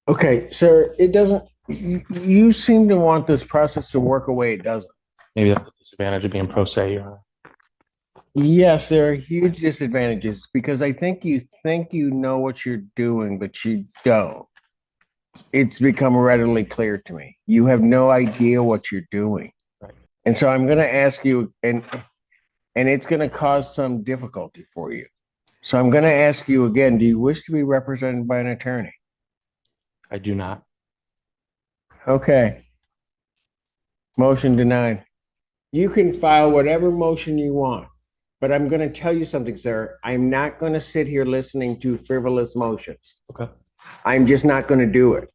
Okay, sir, it doesn't, you seem to want this process to work away. It doesn't. Maybe that's a disadvantage of being pro se, Your Honor. Yes, there are huge disadvantages because I think you know what you're doing, but you don't. It's become readily clear to me. You have no idea what you're doing. Right. And so I'm going to ask you, and it's going to cause some difficulty for you. So I'm going to ask you again, do you wish to be represented by an attorney? I do not. Okay. Motion denied. You can file whatever motion you want, but I'm going to tell you something, sir. I'm not going to sit here listening to frivolous motions. Okay. I'm just not going to do it.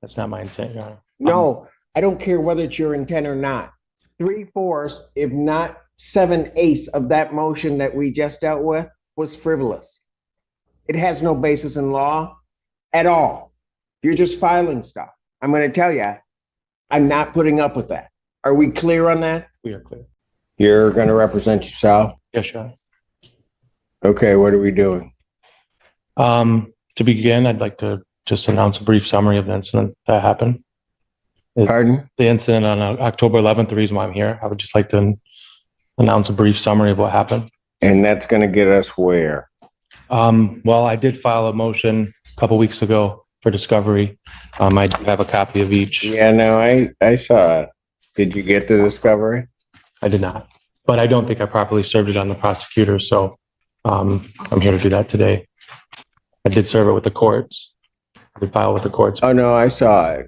That's not my intent, Your Honor. No, I don't care whether it's your intent or not. 3/4, if not 7/8 of that motion that we just dealt with was frivolous. It has no basis in law at all. You're just filing stuff. I'm going to tell you, I'm not putting up with that. Are we clear on that? We are clear. You're going to represent yourself? Yes, Your Honor. Okay, what are we doing? To begin, I'd like to just announce a brief summary of the incident that happened. Pardon? The incident on October 11th, the reason why I'm here. I would just like to announce a brief summary of what happened. And that's going to get us where? Well, I did file a motion a couple weeks ago for discovery. I do have a copy of each. Yeah, no, I saw it. Did you get the discovery? I did not, but I don't think I properly served it on the prosecutor, so I'm here to do that today. I did serve it with the courts. I did file with the courts. Oh, no, I saw it.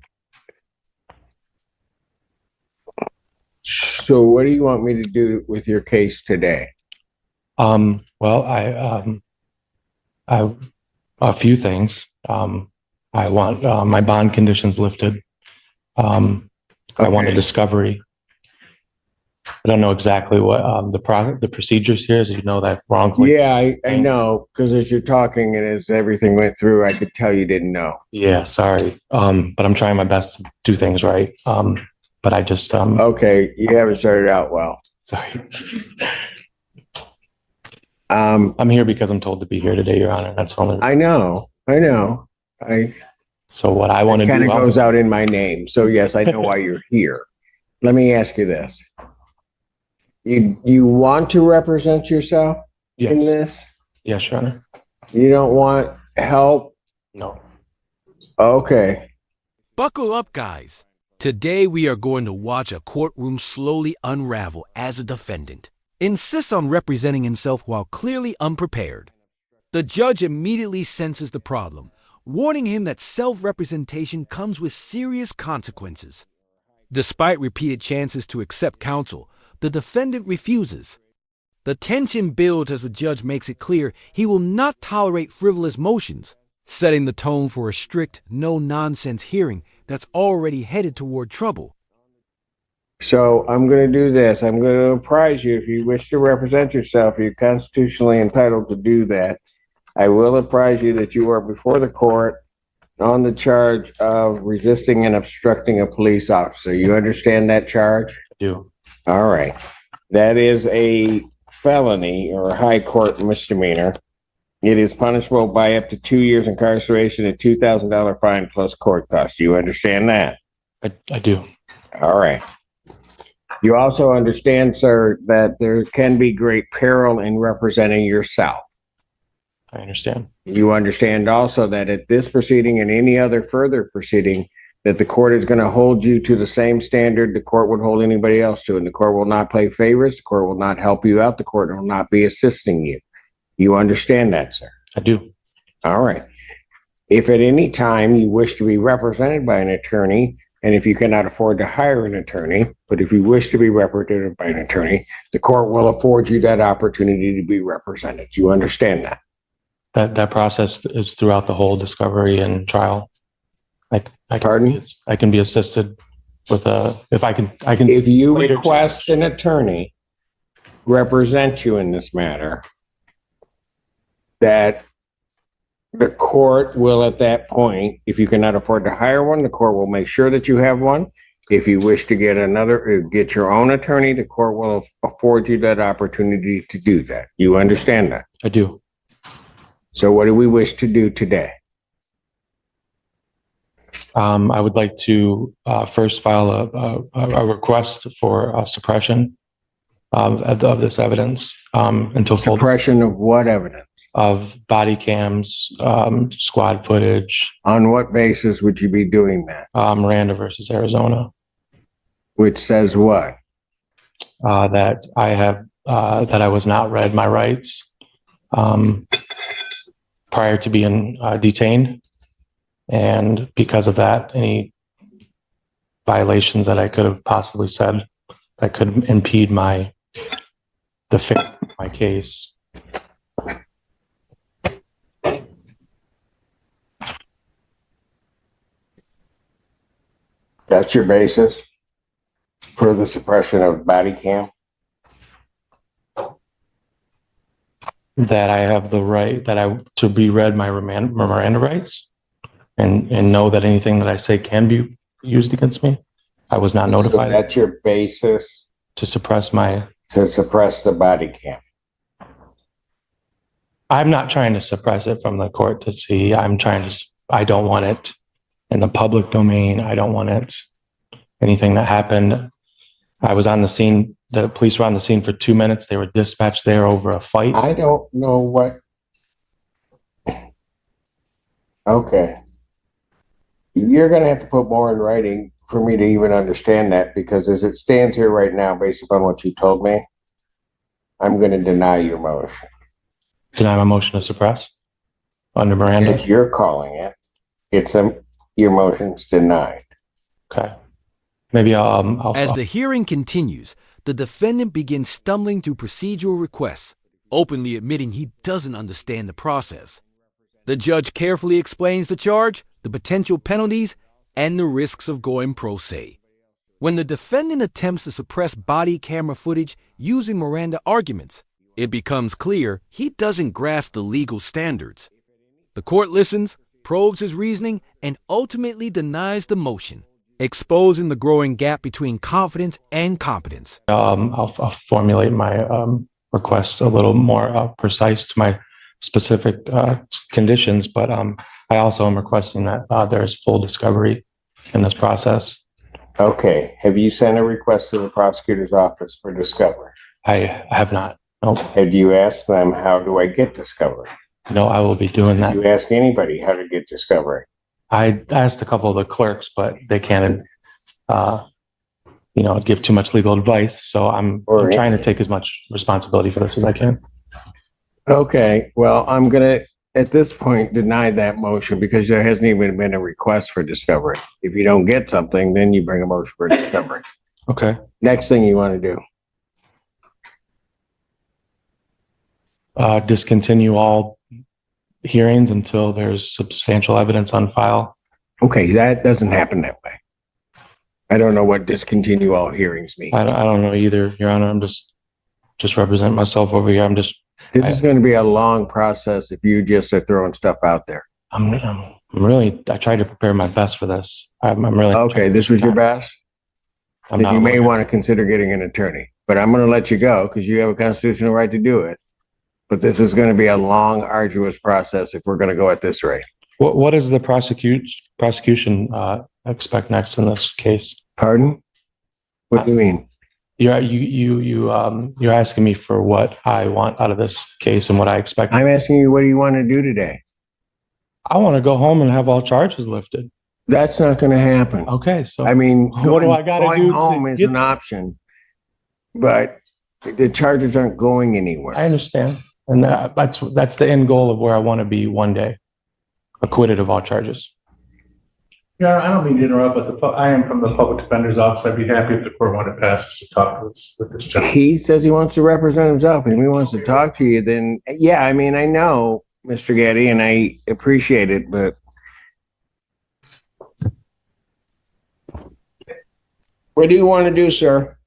So what do you want me to do with your case today? Well, I a few things. I want my bond conditions lifted. I want a discovery. I don't know exactly what the procedures here is. You know that wrongfully. Yeah, I know, because as you're talking and as everything went through, I could tell you didn't know. Yeah, sorry. But I'm trying my best to do things right. But I just Okay, you haven't started out well. sorry. I'm here because I'm told to be here today, Your Honor. That's only. I know. So what I want to do kind of goes out in my name. So yes, I know why you're here. Let me ask you this. You want to represent yourself in this? Yes, Your Honor. You don't want help? No. Okay. Buckle up, guys. Today we are going to watch a courtroom slowly unravel as a defendant insists on representing himself while clearly unprepared. The judge immediately senses the problem, warning him that self-representation comes with serious consequences. Despite repeated chances to accept counsel, the defendant refuses. The tension builds as the judge makes it clear he will not tolerate frivolous motions, setting the tone for a strict, no-nonsense hearing that's already headed toward trouble. So I'm going to do this. I'm going to apprise you if you wish to represent yourself, you're constitutionally entitled to do that. I will apprise you that you are before the court on the charge of resisting and obstructing a police officer. You understand that charge? I do. All right. That is a felony or a high court misdemeanor. It is punishable by up to 2 years incarceration and $2,000 fine plus court costs. You understand that? I do. All right. You also understand, sir, that there can be great peril in representing yourself. I understand. You understand also that at this proceeding and any other further proceeding, that the court is going to hold you to the same standard the court would hold anybody else to. And the court will not play favorites. The court will not help you out. The court will not be assisting you. You understand that, sir? I do. All right. If at any time you wish to be represented by an attorney, and if you cannot afford to hire an attorney, but if you wish to be represented by an attorney, the court will afford you that opportunity to be represented. You understand that? That process is throughout the whole discovery and trial. Pardon? I can be assisted with if I can. If you request an attorney represent you in this matter, that the court will at that point, if you cannot afford to hire one, the court will make sure that you have one. If you wish to get get your own attorney, the court will afford you that opportunity to do that. You understand that? I do. So what do we wish to do today? I would like to first file a request for suppression of this evidence until full Suppression of what evidence? of body cams, squad footage, On what basis would you be doing that? Miranda versus Arizona, Which says what? that I was not read my rights prior to being detained, and because of that, any violations that I could have possibly said that could impede my case. That's your basis for the suppression of body cam? That I have the right to be read my Miranda rights and know that anything that I say can be used against me. I was not notified. So that's your basis to suppress the body cam. I'm not trying to suppress it from the court to see. I don't want it in the public domain. I don't want it. Anything that happened, I was on the scene. The police were on the scene for 2 minutes. They were dispatched there over a fight. I don't know what. Okay. You're going to have to put more in writing for me to even understand that, because as it stands here right now, based upon what you told me, I'm going to deny your motion. Deny my motion to suppress under Miranda? As you're calling it, your motion's denied. Okay. Maybe I'll As the hearing continues, the defendant begins stumbling through procedural requests, openly admitting he doesn't understand the process. The judge carefully explains the charge, the potential penalties, and the risks of going pro se. When the defendant attempts to suppress body camera footage using Miranda arguments, it becomes clear he doesn't grasp the legal standards. The court listens, probes his reasoning, and ultimately denies the motion, exposing the growing gap between confidence and competence. I'll formulate my request a little more precise to my specific conditions, but I also am requesting that there's full discovery in this process. Okay. Have you sent a request to the prosecutor's office for discovery? I have not. No. Have you asked them, how do I get discovery? No, I will be doing that. Do you ask anybody how to get discovery? I asked a couple of the clerks, but they can't, give too much legal advice. So I'm trying to take as much responsibility for this as I can. Okay. Well, I'm going to, at this point, deny that motion because there hasn't even been a request for discovery. If you don't get something, then you bring a motion for discovery. Okay. Next thing you want to do. Discontinue all hearings until there's substantial evidence on file. Okay, that doesn't happen that way. I don't know what discontinue all hearings mean. I don't know either, Your Honor. I'm just representing myself over here. This is going to be a long process if you just are throwing stuff out there. I tried to prepare my best for this. I'm really okay. This was your best. Then you may want to consider getting an attorney, but I'm going to let you go because you have a constitutional right to do it. But this is going to be a long, arduous process if we're going to go at this rate. What does the prosecution expect next in this case? Pardon? What do you mean? You're asking me for what I want out of this case and what I expect. I'm asking you, what do you want to do today? I want to go home and have all charges lifted. That's not going to happen. Okay, so I mean, what do I got to do? Going home is an option, but the charges aren't going anywhere. I understand. And that's the end goal of where I want to be one day, acquitted of all charges. Yeah, I don't mean to interrupt, but I am from the public defender's office. I'd be happy if the court wanted to pass us to talk with this gentleman. He says he wants to represent himself, and if he wants to talk to you, then yeah, I mean, I know, Mr. Getty, and I appreciate it, but what do you want to do, sir?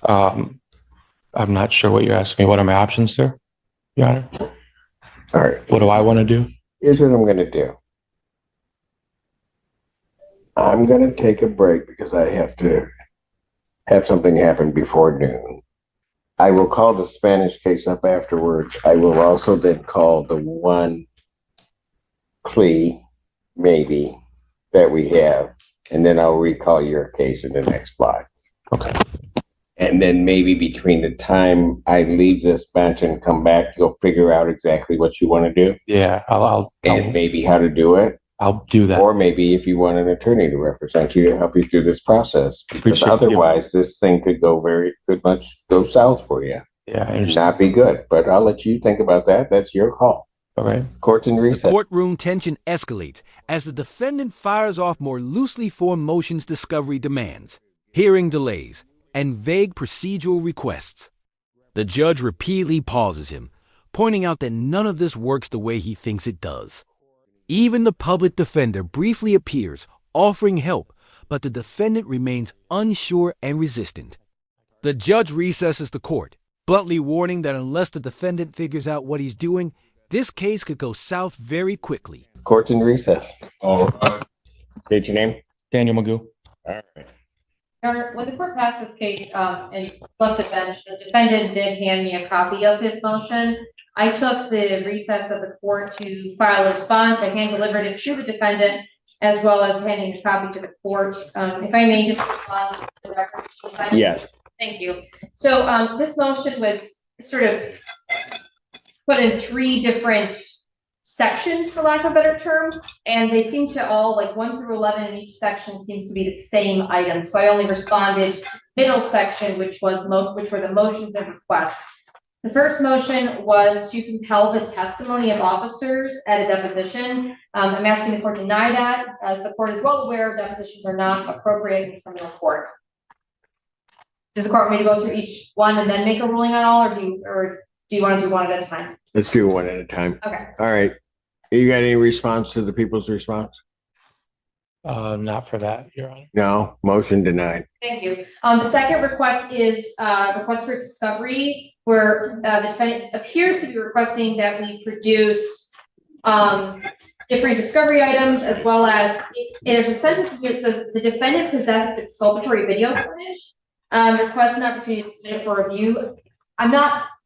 I'm not sure what you're asking me. What are my options, sir? Your Honor? All right. What do I want to do? Here's what I'm going to do. I'm going to take a break because I have to have something happen before noon. I will call the Spanish case up afterward. I will also then call the one plea, maybe, that we have, and then I'll recall your case in the next block. Okay. And then maybe between the time I leave this bench and come back, you'll figure out exactly what you want to do Yeah, and maybe how to do it. I'll do that. Or maybe if you want an attorney to represent you to help you through this process, because otherwise this thing could much go south for you. Yeah, I And understand. not be good, but I'll let you think about that. That's your call. All right. Court's in The recess. courtroom tension escalates as the defendant fires off more loosely formed motions discovery demands, hearing delays, and vague procedural requests. The judge repeatedly pauses him, pointing out that none of this works the way he thinks it does. Even the public defender briefly appears, offering help, but the defendant remains unsure and resistant. The judge recesses the court, bluntly warning that unless the defendant figures out what he's doing, this case could go south very quickly. Court's in recess. State your name. Daniel Magoo. All right. Your Honor, when the court passed this case and left the bench, the defendant did hand me a copy of his motion. I took the recess of the court to file a response. I hand delivered it to the defendant as well as handing the copy to the court. If I may just respond to the record. Yes. Thank you. So this motion was sort of put in 3 different sections, for lack of a better term, and they seem to all, like 1 through 11 in each section seems to be the same item. So I only responded to the middle section, which were the motions and requests. The first motion was to compel the testimony of officers at a deposition. I'm asking the court to deny that. As the court is well aware, depositions are not appropriate in criminal court. Does the court want me to go through each one and then make a ruling on all, or do you want to do one at a time? Let's do one at a time. Okay. All right. You got any response to the people's response? Not for that, Your Honor. No, motion denied. Thank you. The second request is request for discovery, where the defendant appears to be requesting that we produce different discovery items, as well as there's a sentence here that says the defendant possesses exculpatory video footage. Request an opportunity to submit it for review.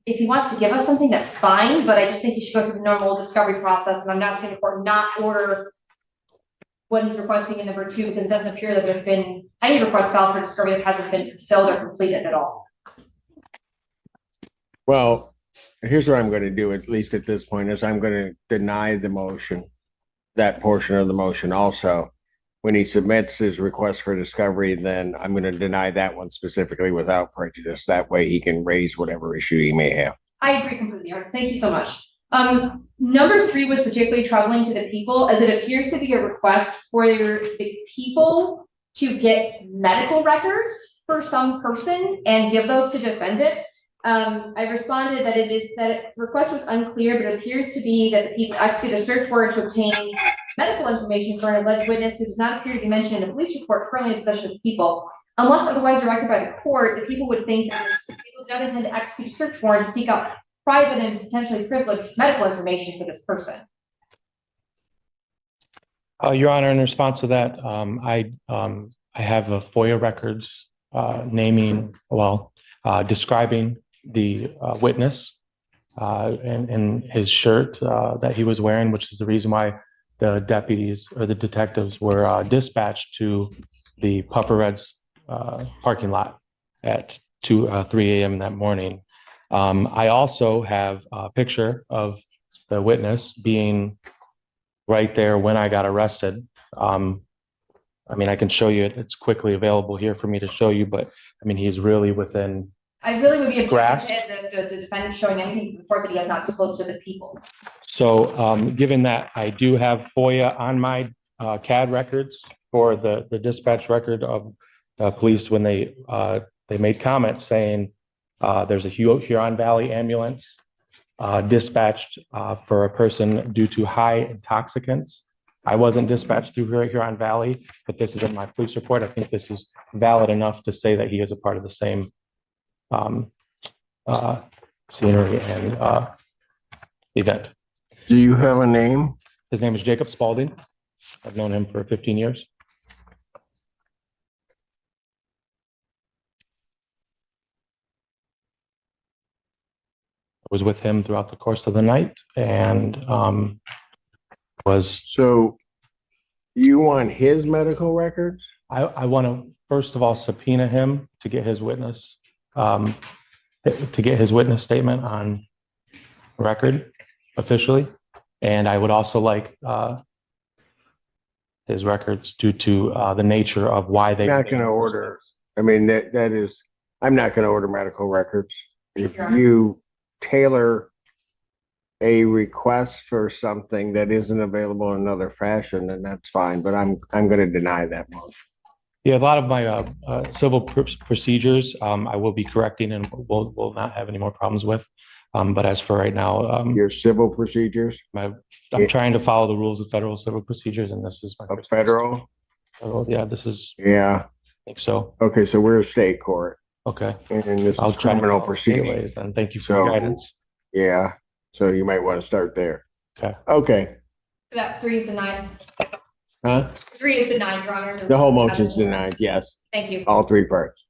If he wants to give us something, that's fine, but I just think he should go through the normal discovery process, and I'm not saying the court not order what he's requesting in number 2, because it doesn't appear that there's been any request filed for discovery that hasn't been fulfilled or completed at all. Well, here's what I'm going to do, at least at this point, is I'm going to deny the motion, that portion of the motion also. When he submits his request for discovery, then I'm going to deny that one specifically without prejudice. That way he can raise whatever issue he may have. I agree completely. Thank you so much. Number 3 was particularly troubling to the people, as it appears to be a request for the people to get medical records for some person and give those to defendant. I responded that request was unclear, but it appears to be that the people execute a search warrant to obtain medical information for an alleged witness who does not appear to be mentioned in the police report currently in possession of the people. Unless otherwise directed by the court, the people would think that people do not intend to execute a search warrant to seek out private and potentially privileged medical information for this person. Your Honor, in response to that, I have a FOIA records describing the witness and his shirt that he was wearing, which is the reason why the deputies or the detectives were dispatched to the Puffer Reds parking lot at 3 a.m. that morning. I also have a picture of the witness being right there when I got arrested. I mean, I can show you it. It's quickly available here for me to show you, but I mean, he's really within. I really would be objecting to the defendant showing anything to the court that he has not disclosed to the people. So given that I do have FOIA on my CAD records for the dispatch record of police when they made comments saying there's a Huron Valley ambulance dispatched for a person due to high intoxicants. I wasn't dispatched through Huron Valley, but this is in my police report. I think this is valid enough to say that he is a part of the same scenery and event. Do you have a name? His name is Jacob Spalding. I've known him for 15 years. was with him throughout the course of the night and was, So you want his medical records? I want to, first of all, subpoena him to get his witness, statement on record officially. And I would also like his records due to the nature of why they. Not going to order. I mean, that is, I'm not going to order medical records. If you tailor a request for something that isn't available in another fashion, then that's fine, but I'm going to deny that motion. Yeah, a lot of my civil procedures, I will be correcting and will not have any more problems with. But as for right now, Your civil procedures, I'm trying to follow the rules of federal civil procedures, and this is my a federal? Yeah, this is, Yeah. I think so. Okay, so we're a state court, Okay. and this I'll is try to criminal follow state proceedings. ways then. Thank you for your So, guidance. yeah, so you might want to start there. Okay. Okay, So that 3 is denied. huh? 3 is denied, Your Honor. The whole motion's denied, yes, Thank you. all three parts.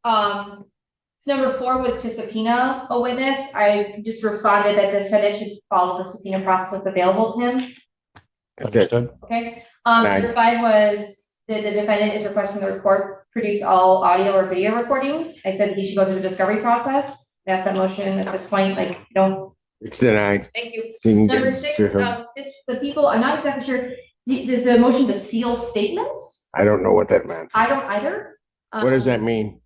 Number 4 was to subpoena a witness. I just responded that the defendant should follow the subpoena process that's available to him. That's it. Understood. Okay. Right. Number 5 was that the defendant is requesting the report produce all audio or video recordings. I said he should go through the discovery process. That's that motion at this point. Like, don't. It's denied. Thank you. You can Number get 6, to him. the people, I'm not exactly sure. There's a motion to seal statements. I don't know what that meant. I don't either. What does that mean?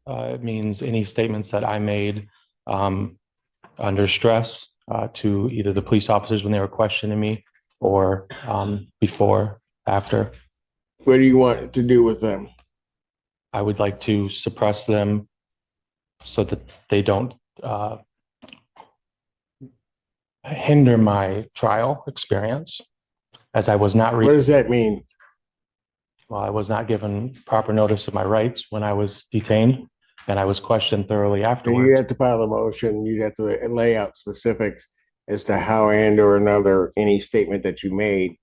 It means any statements that I made under stress to either the police officers when they were questioning me or before, after. What do you want to do with them? I would like to suppress them so that they don't hinder my trial experience, as I was not What does that mean? well, I was not given proper notice of my rights when I was detained, and I was questioned thoroughly You afterwards. have to file a motion, you'd have to lay out specifics as to how and or another, any statement that you made,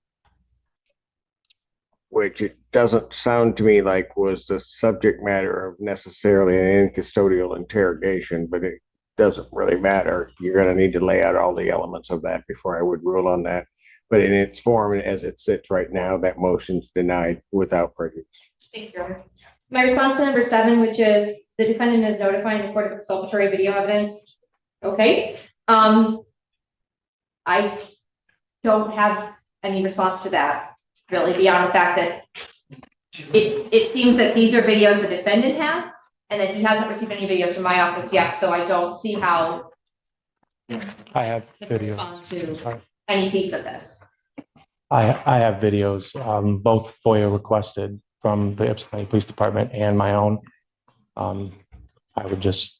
which it doesn't sound to me like was the subject matter of necessarily an custodial interrogation, but it doesn't really matter. You're going to need to lay out all the elements of that before I would rule on that. But in its form, as it sits right now, that motion's denied without prejudice. Thank you, Your Honor. My response to number 7, which is the defendant is notifying the court of exculpatory video evidence. Okay. I don't have any response to that, really, beyond the fact that it seems that these are videos the defendant has, and that he hasn't received any videos from my office yet, so I don't see how I have to videos. respond to any piece of this. I have videos, both FOIA requested from the Ypsilanti County Police Department and my own. I was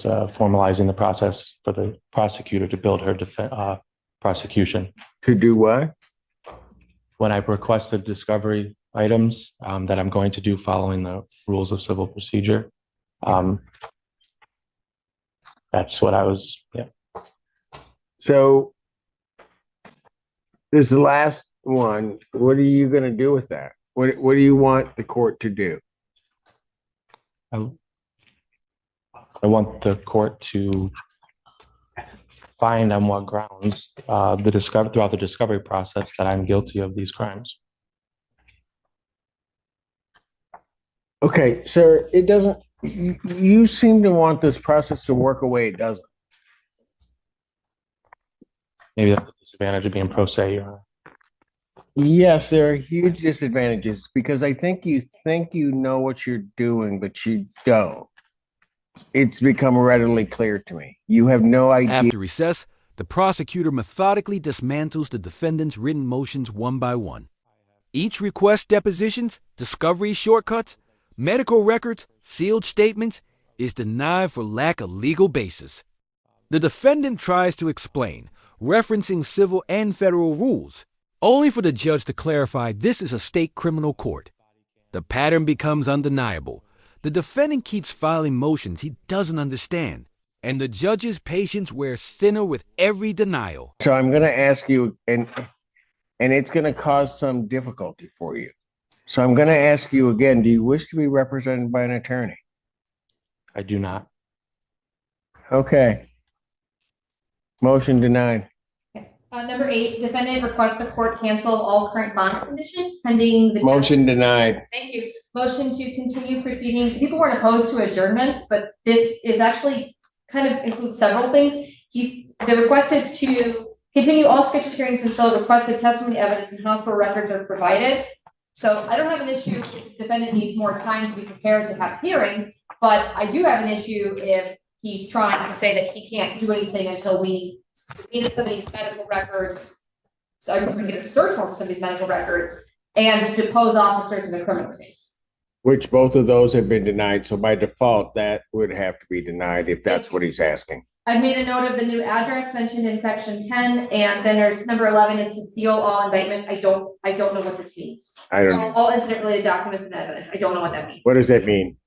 formalizing the process for the prosecutor to build her prosecution. To do what? When I requested discovery items that I'm going to do following the rules of civil procedure, that's what I was, yeah. So this is the last one. What are you going to do with that? What do you want the court to do? I want the court to find on what grounds throughout the discovery process that I'm guilty of these crimes. Okay, sir, it doesn't, you seem to want this process to work a way it doesn't. Maybe that's the disadvantage of being pro se, Your Honor. Yes, there are huge disadvantages because I think you know what you're doing, but you don't. It's become readily clear to me. You have no idea. After recess, the prosecutor methodically dismantles the defendant's written motions one by one. Each request depositions, discovery shortcuts, medical records, sealed statements is denied for lack of legal basis. The defendant tries to explain, referencing civil and federal rules, only for the judge to clarify this is a state criminal court. The pattern becomes undeniable. The defendant keeps filing motions he doesn't understand, and the judge's patience wears thinner with every denial. So I'm going to ask you, and it's going to cause some difficulty for you. So I'm going to ask you again, do you wish to be represented by an attorney? I do not. Okay. Motion denied. Number 8, defendant requests the court cancel all current bond conditions pending the. Motion denied. Thank you. Motion to continue proceedings. People weren't opposed to adjournments, but this is actually kind of includes several things. The request is to continue all scheduled hearings until requested testimony, evidence, and hospital records are provided. So I don't have an issue if the defendant needs more time to be prepared to have hearing, but I do have an issue if he's trying to say that he can't do anything until we subpoena somebody's medical records. So I'm going to get a search warrant for somebody's medical records and depose officers in a criminal case. Which both of those have been denied. So by default, that would have to be denied if that's what he's asking. I've made a note of the new address mentioned in section 10, and then there's number 11 is to seal all indictments. I don't know what this means. I don't know. All incident related documents and evidence. I don't know what that means. What does that mean?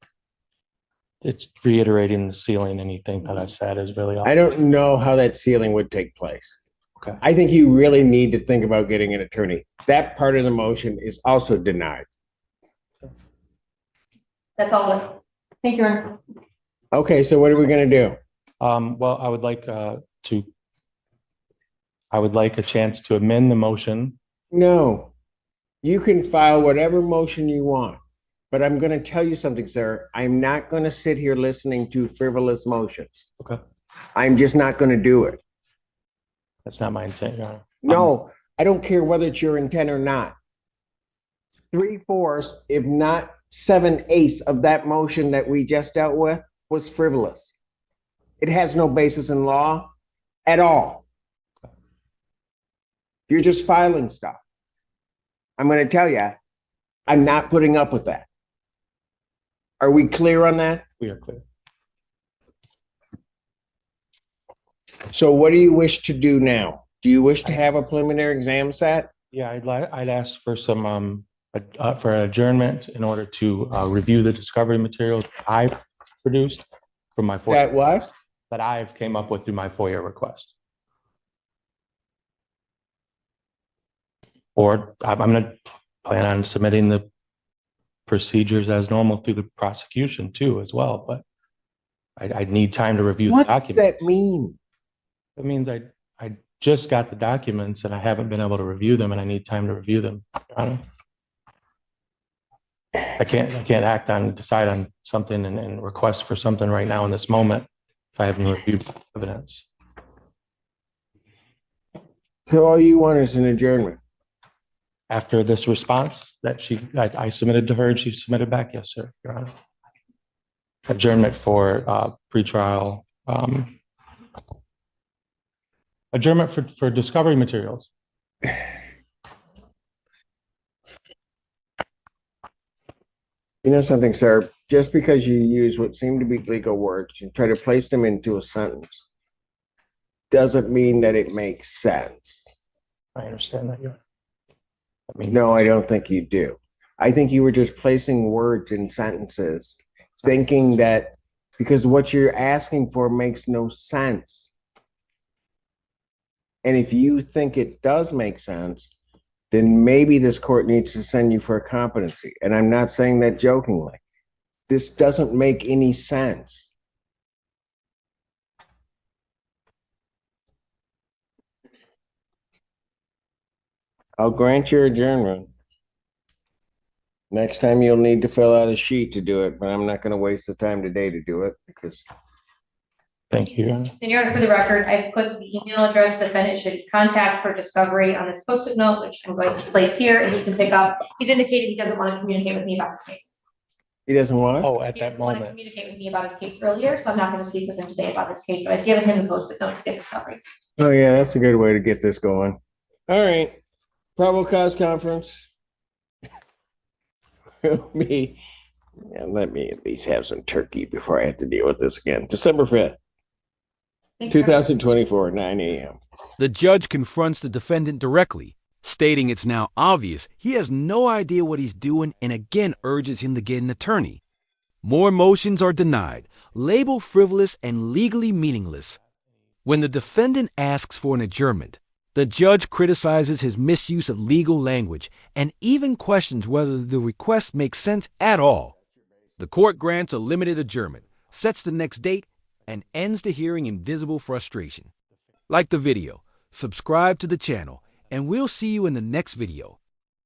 It's reiterating the sealing. Anything that I said is really all. I don't know how that sealing would take place. Okay. I think you really need to think about getting an attorney. That part of the motion is also denied. That's all. Thank you, Aaron. Okay, so what are we going to do? Well, I would like a chance to amend the motion. No, you can file whatever motion you want, but I'm going to tell you something, sir. I'm not going to sit here listening to frivolous motions. Okay. I'm just not going to do it. That's not my intent, Your Honor. No, I don't care whether it's your intent or not. 3/4, if not 7/8 of that motion that we just dealt with was frivolous. It has no basis in law at all. You're just filing stuff. I'm going to tell you, I'm not putting up with that. Are we clear on that? We are clear. So what do you wish to do now? Do you wish to have a preliminary exam set? Yeah, I'd ask for some for an adjournment in order to review the discovery materials I produced from my FOIA. That what? That I've came up with through my FOIA request. Or I'm going to plan on submitting the procedures as normal through the prosecution too, as well. But I need time to review the What does documents. that mean? That means I just got the documents and I haven't been able to review them, and I need time to review them. Your Honor. I can't decide on something and request for something right now in this moment if I haven't reviewed evidence. So all you want is an adjournment? After this response that I submitted to her and she submitted back, yes, sir, Your Honor. Adjournment for pretrial, adjournment for discovery materials. You know something, sir? Just because you use what seem to be legal words and try to place them into a sentence doesn't mean that it makes sense. I understand that, Your Honor. No, I don't think you do. I think you were just placing words in sentences, thinking that because what you're asking for makes no sense. And if you think it does make sense, then maybe this court needs to send you for a competency. And I'm not saying that jokingly. This doesn't make any sense. I'll grant your adjournment. Next time you'll need to fill out a sheet to do it, but I'm not going to waste the time today to do it because. Thank you, Your Honor. And Your Honor, for the record, I put the email address the defendant should contact for discovery on this post-it note, which I'm going to place here, and he can pick up. He's indicated he doesn't want to communicate with me about this case. He doesn't want? Oh, at He that doesn't want to moment. communicate with me about his case earlier, so I'm not going to speak with him today about this case. So I've given him the post-it note to get discovery. Oh, yeah, that's a good way to get this going. All right. Probable cause conference. Let me at least have some turkey before I have to deal with this again. December 5th, Thank you. 2024, 9 a.m. The judge confronts the defendant directly, stating it's now obvious he has no idea what he's doing and again urges him to get an attorney. More motions are denied, labeled frivolous and legally meaningless. When the defendant asks for an adjournment, the judge criticizes his misuse of legal language and even questions whether the request makes sense at all. The court grants a limited adjournment, sets the next date, and ends the hearing in visible frustration. Like the video, subscribe to the channel, and we'll see you in the next video.